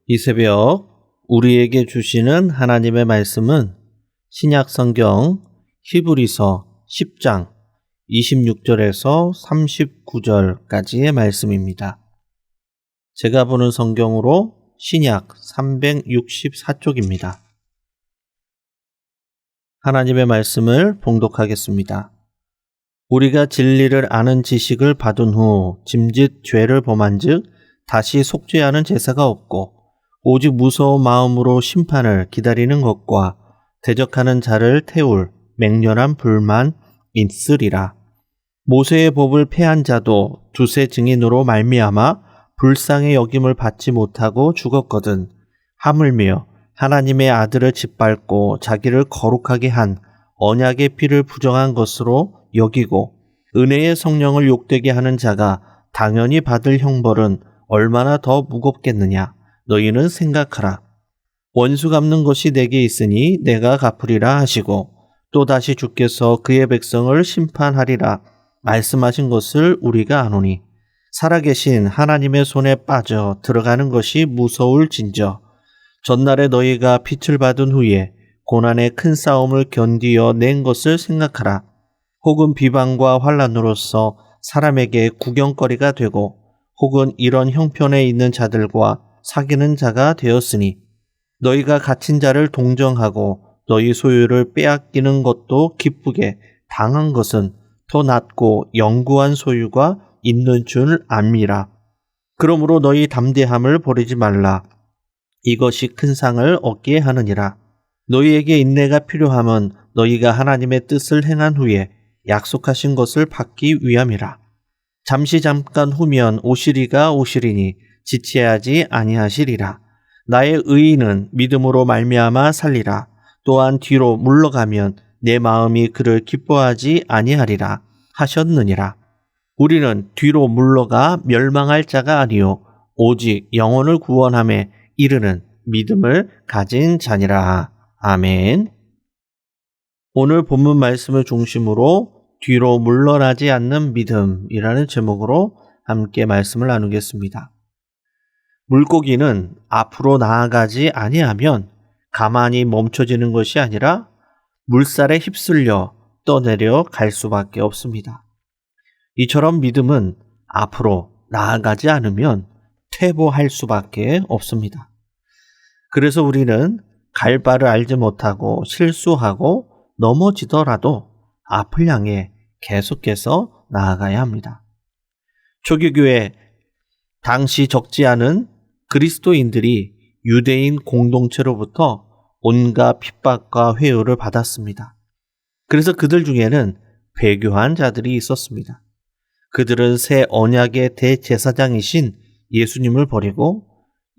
이 새벽 우리에게 주시는 하나님의 말씀은 신약 성경 히브리서 10장 26절에서 39절까지의 말씀입니다. 제가 보는 성경으로 신약 364쪽입니다. 하나님의 말씀을 봉독하겠습니다. 우리가 진리를 아는 지식을 받은 후 짐짓 죄를 범한즉 다시 속죄하는 제사가 없고 오직 무서운 마음으로 심판을 기다리는 것과 대적하는 자를 태울 맹렬한 불만 있으리라. 모세의 법을 폐한 자도 두세 증인으로 말미암아 불쌍의 여김을 받지 못하고 죽었거든. 하물며 하나님의 아들을 짓밟고 자기를 거룩하게 한 언약의 피를 부정한 것으로 여기고 은혜의 성령을 욕되게 하는 자가 당연히 받을 형벌은 얼마나 더 무겁겠느냐. 너희는 생각하라. 원수 갚는 것이 내게 있으니 내가 갚으리라 하시고 또다시 주께서 그의 백성을 심판하리라 말씀하신 것을 우리가 아노니 살아계신 하나님의 손에 빠져 들어가는 것이 무서울진저 전날에 너희가 빛을 받은 후에 고난의 큰 싸움을 견디어 낸 것을 생각하라. 혹은 비방과 환난으로서 사람에게 구경거리가 되고 혹은 이런 형편에 있는 자들과 사귀는 자가 되었으니 너희가 갇힌 자를 동정하고 너희 소유를 빼앗기는 것도 기쁘게 당한 것은 더 낫고 영구한 소유가 있는 줄 압니다. 그러므로 너희 담대함을 버리지 말라. 이것이 큰 상을 얻게 하느니라. 너희에게 인내가 필요함은 너희가 하나님의 뜻을 행한 후에 약속하신 것을 받기 위함이라. 잠시 잠깐 후면 오시리가 오시리니 지체하지 아니하시리라. 나의 의인은 믿음으로 말미암아 살리라. 또한 뒤로 물러가면 내 마음이 그를 기뻐하지 아니하리라 하셨느니라. 우리는 뒤로 물러가 멸망할 자가 아니요 오직 영혼을 구원함에 이르는 믿음을 가진 자니라. 아멘. 오늘 본문 말씀을 중심으로 뒤로 물러나지 않는 믿음이라는 제목으로 함께 말씀을 나누겠습니다. 물고기는 앞으로 나아가지 아니하면 가만히 멈춰지는 것이 아니라 물살에 휩쓸려 떠내려 갈 수밖에 없습니다. 이처럼 믿음은 앞으로 나아가지 않으면 퇴보할 수밖에 없습니다. 그래서 우리는 갈 바를 알지 못하고 실수하고 넘어지더라도 앞을 향해 계속해서 나아가야 합니다. 초기교회 당시 적지 않은 그리스도인들이 유대인 공동체로부터 온갖 핍박과 회유를 받았습니다. 그래서 그들 중에는 배교한 자들이 있었습니다. 그들은 새 언약의 대제사장이신 예수님을 버리고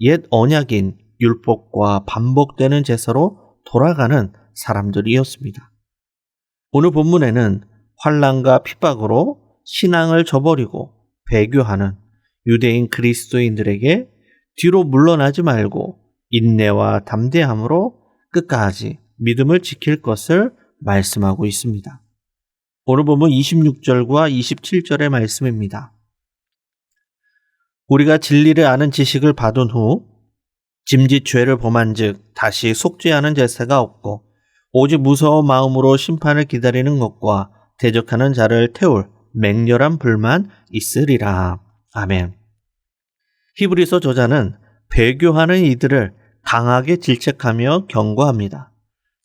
옛 언약인 율법과 반복되는 제사로 돌아가는 사람들이었습니다. 오늘 본문에는 환난과 핍박으로 신앙을 저버리고 배교하는 유대인 그리스도인들에게 뒤로 물러나지 말고 인내와 담대함으로 끝까지 믿음을 지킬 것을 말씀하고 있습니다. 오늘 본문 26절과 27절의 말씀입니다. 우리가 진리를 아는 지식을 받은 후 짐짓 죄를 범한즉 다시 속죄하는 제사가 없고 오직 무서운 마음으로 심판을 기다리는 것과 대적하는 자를 태울 맹렬한 불만 있으리라. 아멘. 히브리서 저자는 배교하는 이들을 강하게 질책하며 경고합니다.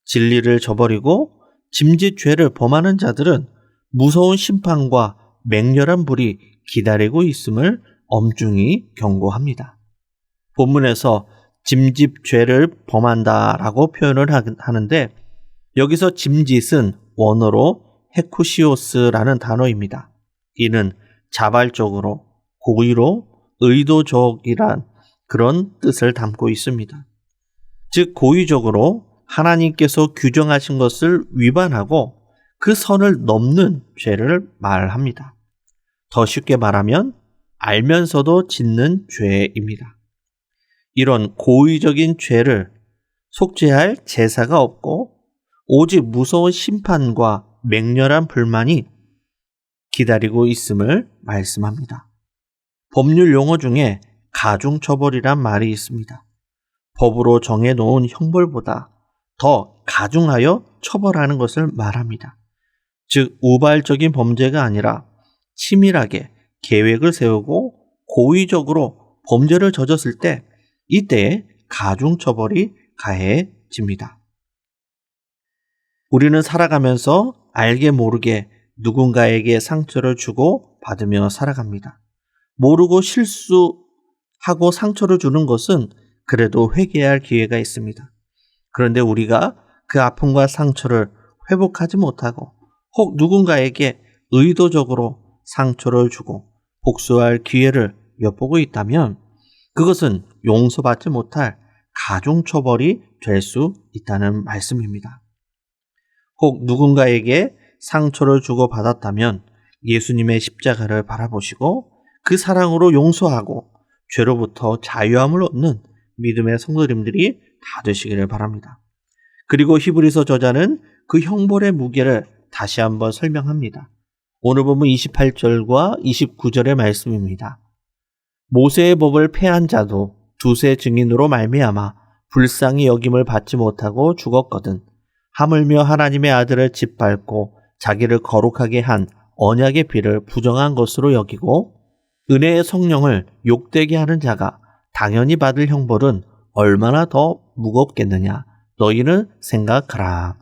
진리를 저버리고 짐짓 죄를 범하는 자들은 무서운 심판과 맹렬한 불이 기다리고 있음을 엄중히 경고합니다. 본문에서 짐짓 죄를 범한다라고 표현을 하는데 여기서 짐짓은 원어로 헤쿠시오스라는 단어입니다. 이는 자발적으로, 고의로, 의도적이란 그런 뜻을 담고 있습니다. 즉 고의적으로 하나님께서 규정하신 것을 위반하고 그 선을 넘는 죄를 말합니다. 더 쉽게 말하면 알면서도 짓는 죄입니다. 이런 고의적인 죄를 속죄할 제사가 없고 오직 무서운 심판과 맹렬한 불만이 기다리고 있음을 말씀합니다. 법률 용어 중에 가중처벌이란 말이 있습니다. 법으로 정해놓은 형벌보다 더 가중하여 처벌하는 것을 말합니다. 즉 우발적인 범죄가 아니라 치밀하게 계획을 세우고 고의적으로 범죄를 저졌을 때 이때에 가중처벌이 가해집니다. 우리는 살아가면서 알게 모르게 누군가에게 상처를 주고 받으며 살아갑니다. 모르고 실수하고 상처를 주는 것은 그래도 회개할 기회가 있습니다. 그런데 우리가 그 아픔과 상처를 회복하지 못하고 혹 누군가에게 의도적으로 상처를 주고 복수할 기회를 엿보고 있다면 그것은 용서받지 못할 가중처벌이 될 수 있다는 말씀입니다. 혹 누군가에게 상처를 주고 받았다면 예수님의 십자가를 바라보시고 그 사랑으로 용서하고 죄로부터 자유함을 얻는 믿음의 성도님들이 다 되시기를 바랍니다. 그리고 히브리서 저자는 그 형벌의 무게를 다시 한번 설명합니다. 오늘 본문 28절과 29절의 말씀입니다. 모세의 법을 폐한 자도 두세 증인으로 말미암아 불쌍히 여김을 받지 못하고 죽었거든. 하물며 하나님의 아들을 짓밟고 자기를 거룩하게 한 언약의 피를 부정한 것으로 여기고 은혜의 성령을 욕되게 하는 자가 당연히 받을 형벌은 얼마나 더 무겁겠느냐 너희는 생각하라.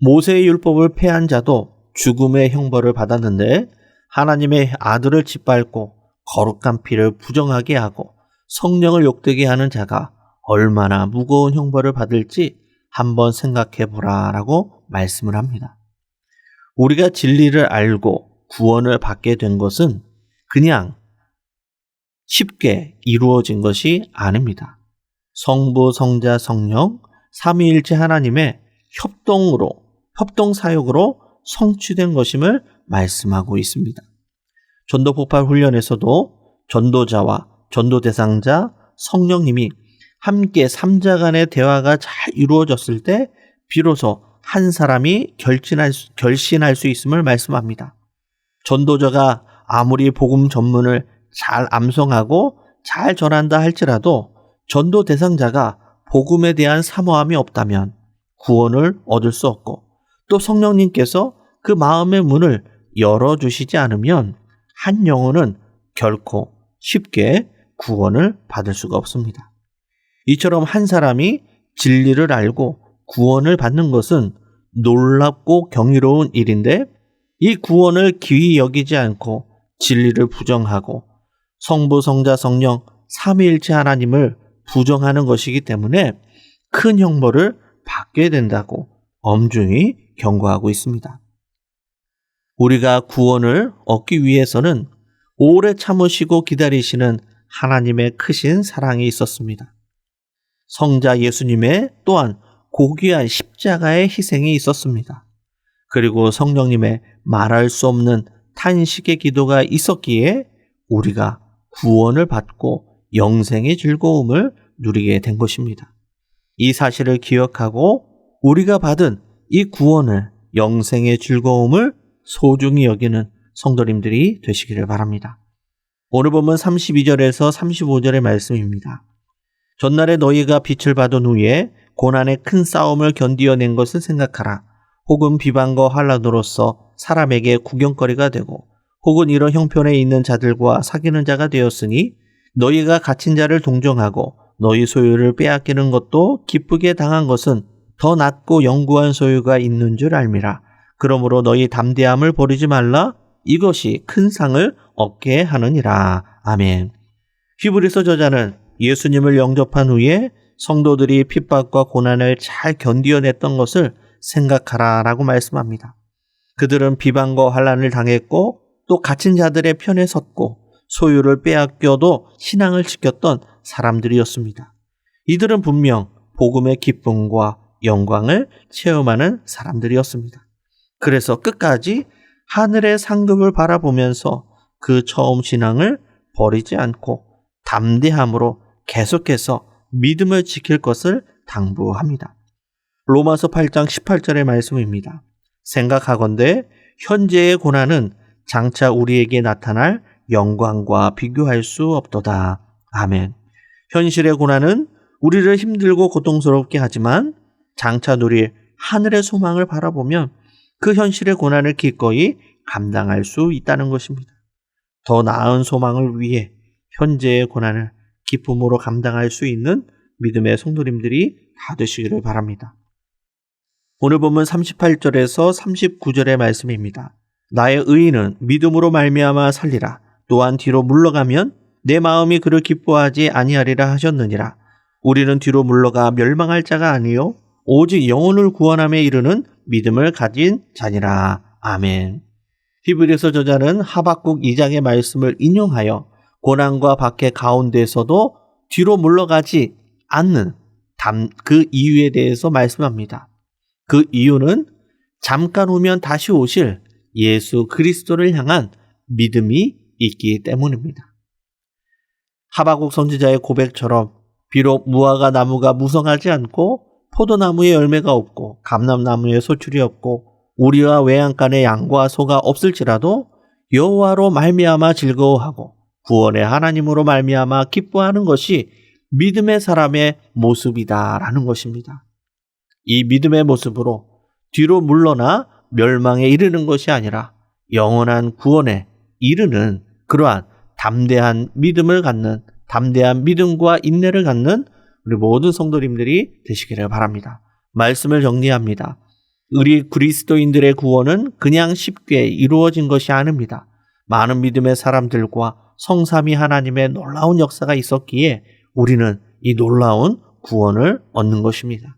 모세의 율법을 폐한 자도 죽음의 형벌을 받았는데 하나님의 아들을 짓밟고 거룩한 피를 부정하게 하고 성령을 욕되게 하는 자가 얼마나 무거운 형벌을 받을지 한번 생각해 보라라고 말씀을 합니다. 우리가 진리를 알고 구원을 받게 된 것은 그냥 쉽게 이루어진 것이 아닙니다. 성부, 성자, 성령, 삼위일체 하나님의 협동사역으로 성취된 것임을 말씀하고 있습니다. 전도폭발 훈련에서도 전도자와 전도 대상자, 성령님이 함께 삼자 간의 대화가 잘 이루어졌을 때 비로소 한 사람이 결신할 수 있음을 말씀합니다. 전도자가 아무리 복음 전문을 잘 암송하고 잘 전한다 할지라도 전도 대상자가 복음에 대한 사모함이 없다면 구원을 얻을 수 없고 또 성령님께서 그 마음의 문을 열어주시지 않으면 한 영혼은 결코 쉽게 구원을 받을 수가 없습니다. 이처럼 한 사람이 진리를 알고 구원을 받는 것은 놀랍고 경이로운 일인데 이 구원을 기이 여기지 않고 진리를 부정하고 성부, 성자, 성령, 삼위일체 하나님을 부정하는 것이기 때문에 큰 형벌을 받게 된다고 엄중히 경고하고 있습니다. 우리가 구원을 얻기 위해서는 오래 참으시고 기다리시는 하나님의 크신 사랑이 있었습니다. 성자 예수님의 또한 고귀한 십자가의 희생이 있었습니다. 그리고 성령님의 말할 수 없는 탄식의 기도가 있었기에 우리가 구원을 받고 영생의 즐거움을 누리게 된 것입니다. 이 사실을 기억하고 우리가 받은 이 구원을 영생의 즐거움을 소중히 여기는 성도님들이 되시기를 바랍니다. 오늘 보면 32절에서 35절의 말씀입니다. 전날에 너희가 빛을 받은 후에 고난의 큰 싸움을 견디어낸 것을 생각하라. 혹은 비방과 환난으로서 사람에게 구경거리가 되고 혹은 이런 형편에 있는 자들과 사귀는 자가 되었으니 너희가 갇힌 자를 동정하고 너희 소유를 빼앗기는 것도 기쁘게 당한 것은 더 낫고 영구한 소유가 있는 줄 알미라. 그러므로 너희 담대함을 버리지 말라. 이것이 큰 상을 얻게 하느니라. 아멘. 히브리서 저자는 예수님을 영접한 후에 성도들이 핍박과 고난을 잘 견디어냈던 것을 생각하라 라고 말씀합니다. 그들은 비방과 환난을 당했고 또 갇힌 자들의 편에 섰고 소유를 빼앗겨도 신앙을 지켰던 사람들이었습니다. 이들은 분명 복음의 기쁨과 영광을 체험하는 사람들이었습니다. 그래서 끝까지 하늘의 상급을 바라보면서 그 처음 신앙을 버리지 않고 담대함으로 계속해서 믿음을 지킬 것을 당부합니다. 로마서 8장 18절의 말씀입니다. 생각하건대 현재의 고난은 장차 우리에게 나타날 영광과 비교할 수 없도다. 아멘. 현실의 고난은 우리를 힘들고 고통스럽게 하지만 장차 누릴 하늘의 소망을 바라보면 그 현실의 고난을 기꺼이 감당할 수 있다는 것입니다. 더 나은 소망을 위해 현재의 고난을 기쁨으로 감당할 수 있는 믿음의 성도님들이 다 되시기를 바랍니다. 오늘 본문 38절에서 39절의 말씀입니다. 나의 의인은 믿음으로 말미암아 살리라. 또한 뒤로 물러가면 내 마음이 그를 기뻐하지 아니하리라 하셨느니라. 우리는 뒤로 물러가 멸망할 자가 아니요 오직 영혼을 구원함에 이르는 믿음을 가진 자니라. 아멘. 히브리서 저자는 하박국 2장의 말씀을 인용하여 고난과 박해 가운데서도 뒤로 물러가지 않는 그 이유에 대해서 말씀합니다. 그 이유는 잠깐 후면 다시 오실 예수 그리스도를 향한 믿음이 있기 때문입니다. 하박국 선지자의 고백처럼 비록 무화과 나무가 무성하지 않고 포도나무에 열매가 없고 감람나무에 소출이 없고 우리와 외양간에 양과 소가 없을지라도 여호와로 말미암아 즐거워하고 구원의 하나님으로 말미암아 기뻐하는 것이 믿음의 사람의 모습이다라는 것입니다. 이 믿음의 모습으로 뒤로 물러나 멸망에 이르는 것이 아니라 영원한 구원에 이르는 그러한 담대한 믿음을 갖는 담대한 믿음과 인내를 갖는 우리 모든 성도님들이 되시기를 바랍니다. 말씀을 정리합니다. 우리 그리스도인들의 구원은 그냥 쉽게 이루어진 것이 아닙니다. 많은 믿음의 사람들과 성삼위 하나님의 놀라운 역사가 있었기에 우리는 이 놀라운 구원을 얻는 것입니다.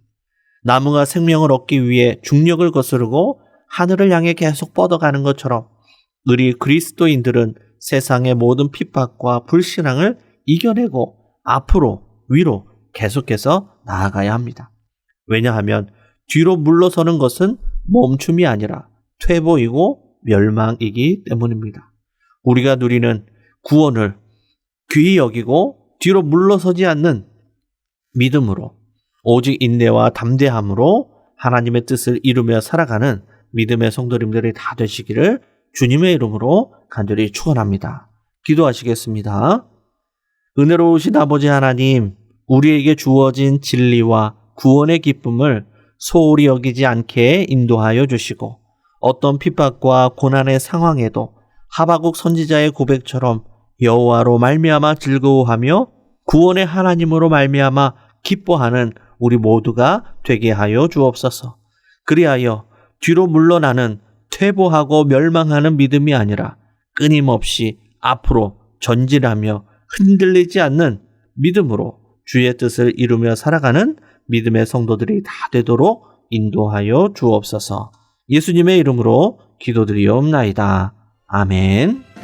나무가 생명을 얻기 위해 중력을 거스르고 하늘을 향해 계속 뻗어가는 것처럼 우리 그리스도인들은 세상의 모든 핍박과 불신앙을 이겨내고 앞으로 위로 계속해서 나아가야 합니다. 왜냐하면 뒤로 물러서는 것은 멈춤이 아니라 퇴보이고 멸망이기 때문입니다. 우리가 누리는 구원을 귀히 여기고 뒤로 물러서지 않는 믿음으로 오직 인내와 담대함으로 하나님의 뜻을 이루며 살아가는 믿음의 성도님들이 다 되시기를 주님의 이름으로 간절히 축원합니다. 기도하시겠습니다. 은혜로우신 아버지 하나님, 우리에게 주어진 진리와 구원의 기쁨을 소홀히 여기지 않게 인도하여 주시고 어떤 핍박과 고난의 상황에도 하박국 선지자의 고백처럼 여호와로 말미암아 즐거워하며 구원의 하나님으로 말미암아 기뻐하는 우리 모두가 되게 하여 주옵소서. 그리하여 뒤로 물러나는 퇴보하고 멸망하는 믿음이 아니라 끊임없이 앞으로 전진하며 흔들리지 않는 믿음으로 주의 뜻을 이루며 살아가는 믿음의 성도들이 다 되도록 인도하여 주옵소서. 예수님의 이름으로 기도드리옵나이다. 아멘.